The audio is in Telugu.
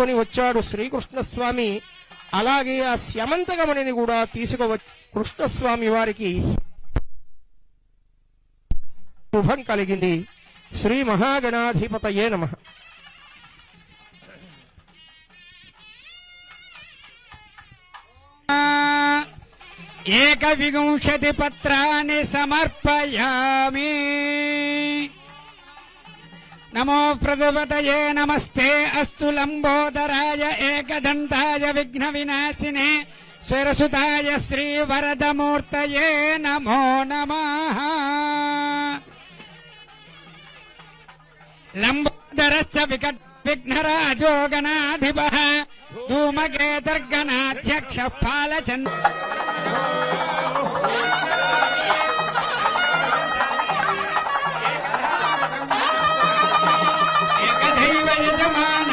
కొని వచ్చాడు శ్రీకృష్ణస్వామి. అలాగే ఆ స్యమంతకమణిని కూడా తీసుకువచ్చి కృష్ణస్వామి వారికి శుభం కలిగింది. శ్రీ మహాగణాధిపతయే నమః. ఏకవింశతి పత్రాన్ని సమర్పయామి. నమో ప్రజపతయే నమస్తే అస్తు లంబోదరాయ ఏకదంతాయ విఘ్న వినాశినే స్వరసుతాయ శ్రీ వరదమూర్తయే నమో నమః. లంబోదరశ్చ విఘ్నరాజో గణాధిపః ధూమకేతర్గణాధ్యక్ష పాలచంద్ర ఏకదైవ యజమాన